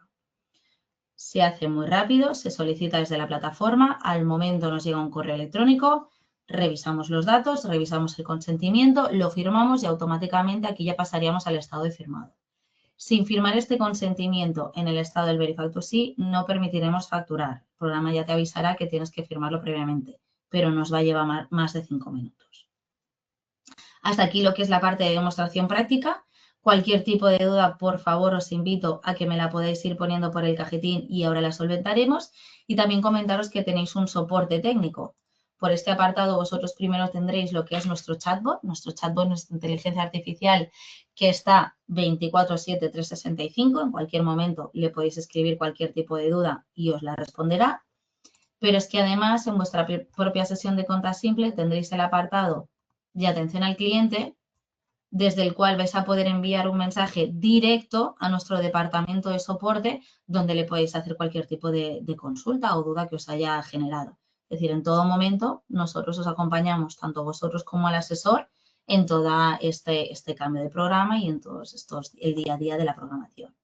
Se hace muy rápido, se solicita desde la plataforma, al momento nos llega un correo electrónico, revisamos los datos, revisamos el consentimiento, lo firmamos y automáticamente aquí ya pasaríamos al estado de firmado. Sin firmar este consentimiento en el estado del Verifacto sí, no permitiremos facturar. El programa ya te avisará que tienes que firmarlo previamente, pero nos va a llevar más de 5 minutos. Hasta aquí lo que es la parte de demostración práctica. Cualquier tipo de duda, por favor, os invito a que me la podáis ir poniendo por el cajetín y ahora la solventaremos. Y también comentaros que tenéis un soporte técnico. Por este apartado vosotros primero tendréis lo que es nuestro chatbot, nuestra inteligencia artificial que está 24/7, 365. En cualquier momento le podéis escribir cualquier tipo de duda y os la responderá. Pero es que además en vuestra propia sesión de Conta Simple tendréis el apartado de atención al cliente, desde el cual vais a poder enviar un mensaje directo a nuestro departamento de soporte, donde le podéis hacer cualquier tipo de consulta o duda que os haya generado. Es decir, en todo momento nosotros os acompañamos, tanto vosotros como al asesor, en todo este cambio de programa y en todos el día a día de la programación.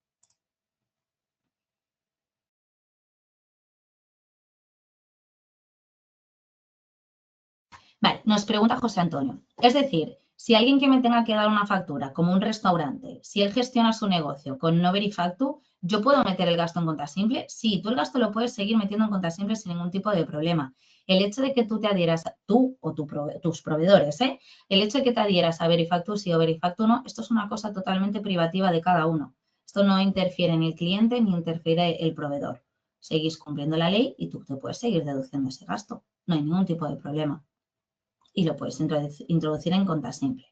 Vale, nos pregunta José Antonio. Es decir, si alguien que me tenga que dar una factura, como un restaurante, si él gestiona su negocio con no Verifactu, ¿yo puedo meter el gasto en Conta Simple? Sí, tú el gasto lo puedes seguir metiendo en Conta Simple sin ningún tipo de problema. El hecho de que tú te adhieras, tú o tus proveedores, el hecho de que te adhieras a Verifactu sí o Verifactu no, esto es una cosa totalmente privativa de cada uno. Esto no interfiere en el cliente ni interfiere el proveedor. Seguís cumpliendo la ley y tú te puedes seguir deduciendo ese gasto. No hay ningún tipo de problema. Y lo puedes introducir en Conta Simple.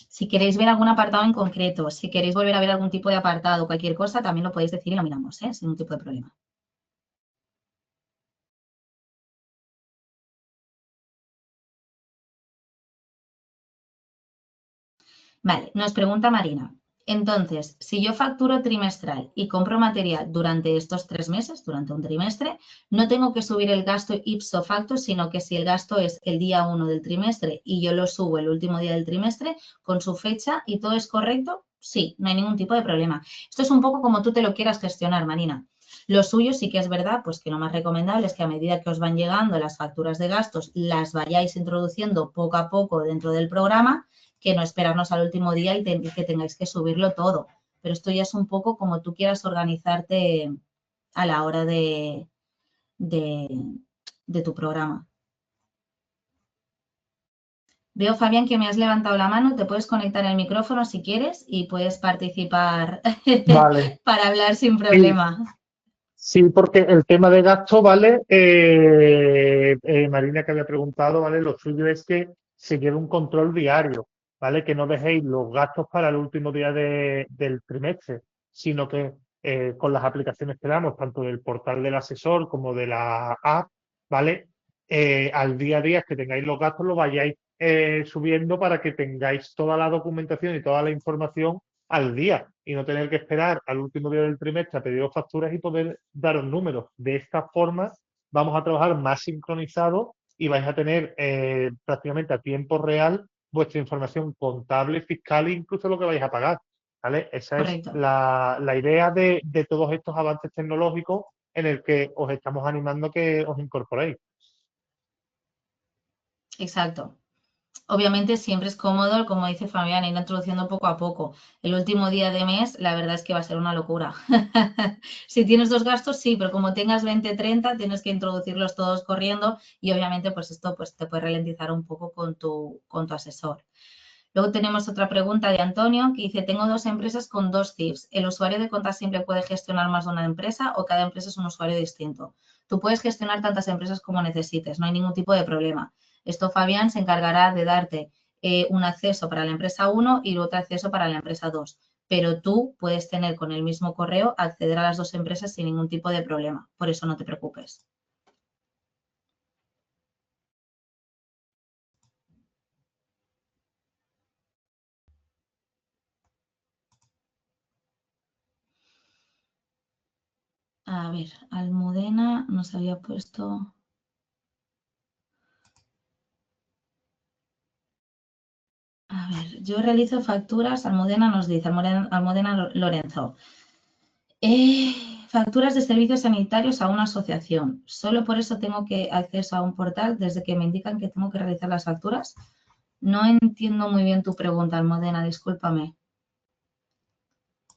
Si queréis ver algún apartado en concreto, si queréis volver a ver algún tipo de apartado, cualquier cosa, también lo podéis decir y lo miramos, sin ningún tipo de problema. Vale, nos pregunta Marina. Entonces, si yo facturo trimestral y compro material durante estos 3 meses, durante un trimestre, no tengo que subir el gasto ipso facto, sino que si el gasto es el día 1 del trimestre y yo lo subo el último día del trimestre con su fecha y todo es correcto, sí, no hay ningún tipo de problema. Esto es un poco como tú te lo quieras gestionar, Marina. Lo suyo sí que es verdad, pues que lo más recomendable es que a medida que os van llegando las facturas de gastos, las vayáis introduciendo poco a poco dentro del programa, que no esperarnos al último día y que tengáis que subirlo todo. Pero esto ya es un poco como tú quieras organizarte a la hora de tu programa. Veo, Fabián, que me has levantado la mano, te puedes conectar el micrófono si quieres y puedes participar Vale. para hablar sin Sí, problema. sí, porque el tema de gasto, ¿vale? Marina que había preguntado, ¿vale? Lo suyo es que se lleve un control diario, ¿vale? Que no dejéis los gastos para el último día del trimestre, sino que con las aplicaciones que damos, tanto del portal del asesor como de la app, ¿vale? Al día a día que tengáis los gastos, lo vayáis subiendo para que tengáis toda la documentación y toda la información al día y no tener que esperar al último día del trimestre a pediros facturas y poder daros números. De esta forma vamos a trabajar más sincronizado y vais a tener prácticamente a tiempo real vuestra información contable, fiscal e incluso lo que vais a pagar. ¿Vale? Esa es Correcto, la idea de todos estos avances tecnológicos en el que os estamos animando a que os incorporéis. exacto. Obviamente siempre es cómodo, como dice Fabián, ir introduciendo poco a poco. El último día de mes, la verdad es que va a ser una locura. Si tienes dos gastos, sí, pero como tengas 20, 30, tienes que introducirlos todos corriendo y obviamente pues esto pues, te puede ralentizar un poco con tu asesor. Luego tenemos otra pregunta de Antonio que dice, tengo dos empresas con dos CIFs. ¿El usuario de cuenta simple puede gestionar más de una empresa o cada empresa es un usuario distinto? Tú puedes gestionar tantas empresas como necesites, no hay ningún tipo de problema. Esto Fabián se encargará de darte un acceso para la empresa 1 y otro acceso para la empresa 2. Pero tú puedes tener con el mismo correo acceder a las dos empresas sin ningún tipo de problema. Por eso no te preocupes. A ver, Almudena nos había puesto... A ver, yo realizo facturas, Almudena nos dice, Almudena Lorenzo. Facturas de servicios sanitarios a una asociación. Solo por eso tengo que acceso a un portal desde que me indican que tengo que realizar las facturas. No entiendo muy bien tu pregunta, Almudena, discúlpame.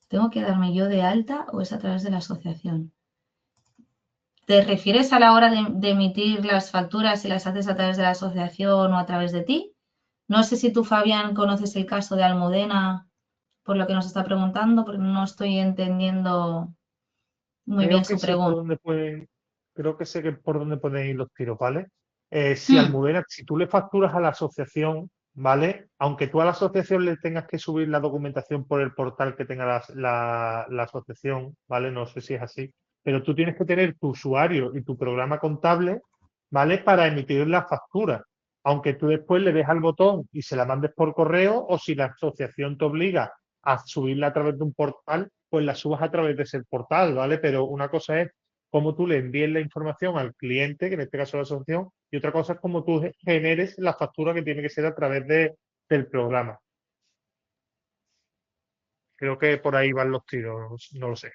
¿Tengo que darme yo de alta o es a través de la asociación? ¿Te refieres a la hora de emitir las facturas si las haces a través de la asociación o a través de ti? No sé si tú, Fabián, conoces el caso de Almudena por lo que nos está preguntando, porque no estoy entendiendo muy bien Creo que su sé por pregunta. dónde pueden, creo que sé que por dónde pueden ir los tiros, ¿vale? Si Hmm, Almudena, si tú le facturas a la asociación, ¿vale? Aunque tú a la asociación le tengas que subir la documentación por el portal que tenga la asociación, ¿vale? No sé si es así, pero tú tienes que tener tu usuario y tu programa contable, ¿vale? Para emitir la factura. Aunque tú después le des al botón y se la mandes por correo, o si la asociación te obliga a subirla a través de un portal, pues la subas a través de ese portal, ¿vale? Pero una cosa es cómo tú le envíes la información al cliente, que en este caso es la asociación, y otra cosa es cómo tú generes la factura que tiene que ser a través del programa. Creo que por ahí van los tiros, no lo sé.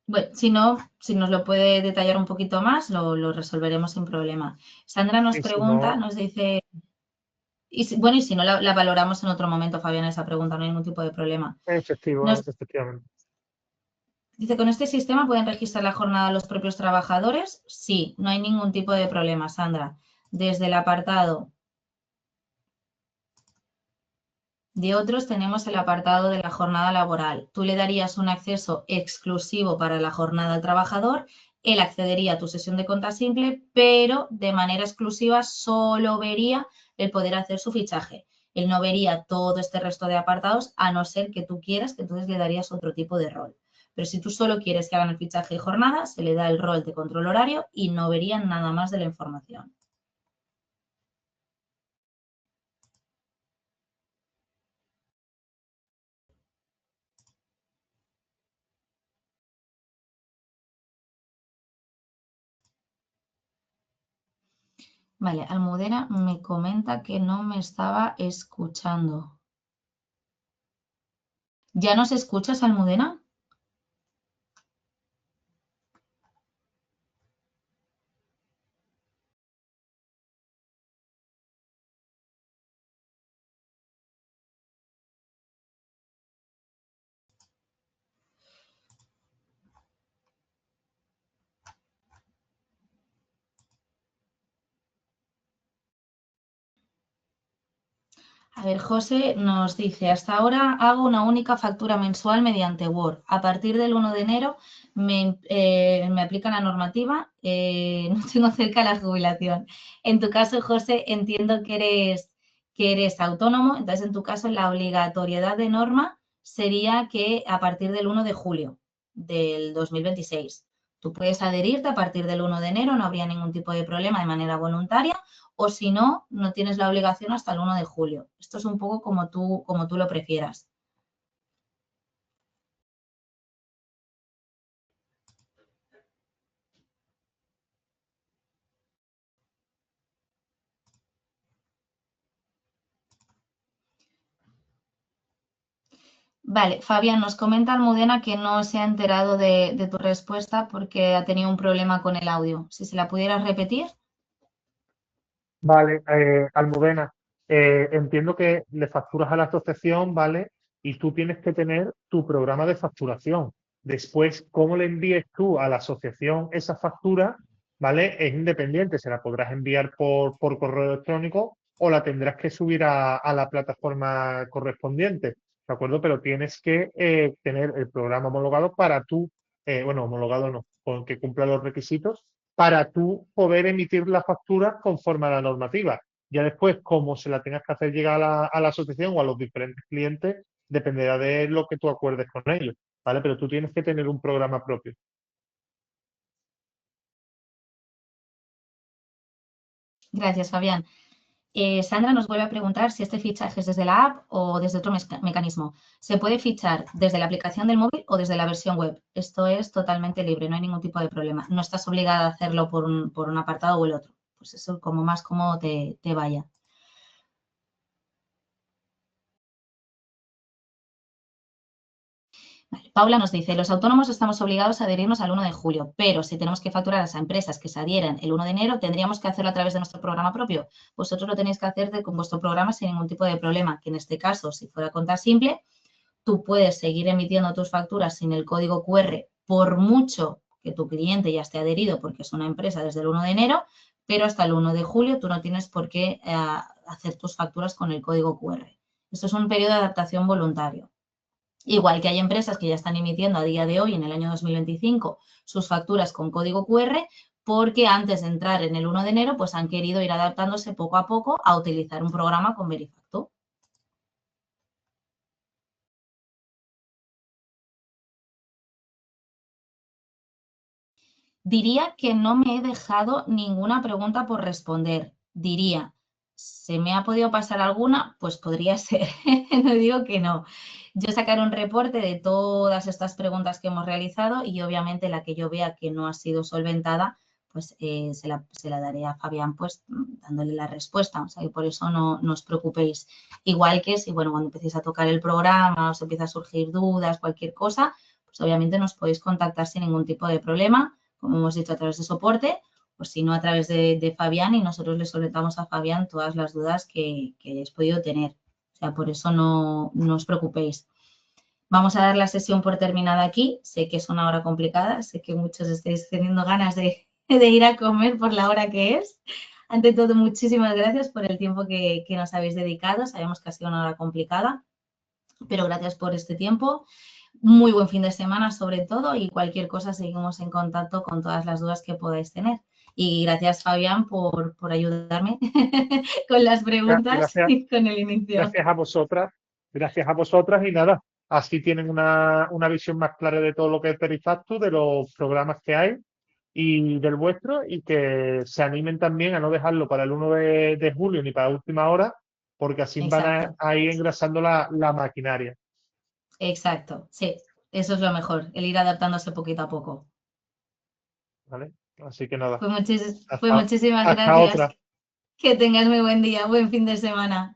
Bueno, si no, si nos lo puede detallar un poquito más, lo resolveremos sin problema. Sandra nos Y si pregunta, no, nos dice, bueno, y si no la valoramos en otro momento, Fabián, esa pregunta, no hay ningún tipo de problema. Nos efectivamente. dice, ¿con este sistema pueden registrar la jornada los propios trabajadores? Sí, no hay ningún tipo de problema, Sandra. Desde el apartado de otros tenemos el apartado de la jornada laboral. Tú le darías un acceso exclusivo para la jornada al trabajador, él accedería a tu sesión de cuenta simple, pero de manera exclusiva solo vería el poder hacer su fichaje. Él no vería todo este resto de apartados, a no ser que tú quieras, que entonces le darías otro tipo de rol. Pero si tú solo quieres que hagan el fichaje y jornada, se le da el rol de control horario y no verían nada más de la información. Vale, Almudena me comenta que no me estaba escuchando. ¿Ya nos escuchas, Almudena? A ver, José nos dice, hasta ahora hago una única factura mensual mediante Word. A partir del 1 de enero me aplica la normativa, no tengo cerca la jubilación. En tu caso, José, entiendo que eres autónomo, entonces en tu caso la obligatoriedad de norma sería que a partir del 1 de julio del 2026. Tú puedes adherirte a partir del 1 de enero, no habría ningún tipo de problema de manera voluntaria, o si no, no tienes la obligación hasta el 1 de julio. Esto es un poco como tú lo prefieras. Vale, Fabián, nos comenta Almudena que no se ha enterado de tu respuesta porque ha tenido un problema con el audio. Si se la pudieras repetir. Vale, Almudena, entiendo que le facturas a la asociación, ¿vale? Y tú tienes que tener tu programa de facturación. Después, cómo le envíes tú a la asociación esa factura, ¿vale? Es independiente, se la podrás enviar por correo electrónico o la tendrás que subir a la plataforma correspondiente, ¿de acuerdo? Pero tienes que tener el programa homologado para tú, bueno, homologado no, con que cumpla los requisitos para tú poder emitir la factura conforme a la normativa. Ya después, cómo se la tengas que hacer llegar a la asociación o a los diferentes clientes, dependerá de lo que tú acuerdes con ellos, ¿vale? Pero tú tienes que tener un programa propio. Gracias, Fabián. Sandra nos vuelve a preguntar si este fichaje es desde la app o desde otro mecanismo. Se puede fichar desde la aplicación del móvil o desde la versión web. Esto es totalmente libre, no hay ningún tipo de problema. No estás obligada a hacerlo por un apartado o el otro. Pues eso como más cómodo te vaya. Vale. Paula nos dice, los autónomos estamos obligados a adherirnos al 1 de julio, pero si tenemos que facturar a las empresas que se adhieren el 1 de enero, tendríamos que hacerlo a través de nuestro programa propio. Vosotros lo tenéis que hacer con vuestro programa sin ningún tipo de problema, que en este caso, si fuera cuenta simple, tú puedes seguir emitiendo tus facturas sin el código QR por mucho que tu cliente ya esté adherido porque es una empresa desde el 1 de enero, pero hasta el 1 de julio tú no tienes por qué hacer tus facturas con el código QR. Esto es un periodo de adaptación voluntario. Igual que hay empresas que ya están emitiendo a día de hoy, en el año 2025, sus facturas con código QR, porque antes de entrar en el 1 de enero, pues han querido ir adaptándose poco a poco a utilizar un programa con Verifacto. Diría que no me he dejado ninguna pregunta por responder. Diría, ¿se me ha podido pasar alguna? Pues podría ser, no digo que no. Yo sacaré un reporte de todas estas preguntas que hemos realizado y obviamente la que yo vea que no ha sido solventada, pues se la daré a Fabián pues dándole la respuesta. O sea que por eso no os preocupéis. Igual que si, bueno, cuando empecéis a tocar el programa, os empieza a surgir dudas, cualquier cosa, pues obviamente nos podéis contactar sin ningún tipo de problema, como hemos dicho, a través de soporte, pues si no a través de Fabián, y nosotros le solventamos a Fabián todas las dudas que hayáis podido tener. O sea, por eso no os preocupéis. Vamos a dar la sesión por terminada aquí. Sé que es una hora complicada, sé que muchos estáis teniendo ganas de ir a comer por la hora que es. Ante todo, muchísimas gracias por el tiempo que nos habéis dedicado. Sabemos que ha sido una hora complicada, pero gracias por este tiempo. Muy buen fin de semana sobre todo y cualquier cosa seguimos en contacto con todas las dudas que podáis tener. Y gracias Fabián por ayudarme con las preguntas Gracias, y con el inicio. gracias a vosotras y nada, así tienen una visión más clara de todo lo que es Perifactu, de los programas que hay y del vuestro y que se animen también a no dejarlo para el 1 de julio ni para última hora, porque así van Exacto, a ir engrasando la maquinaria. exacto. Sí, eso es lo mejor, el ir adaptándose poquito a poco. ¿Vale? Así que nada, Pues hasta, muchísimas hasta gracias. otra. Que tengas muy buen día, buen fin de semana.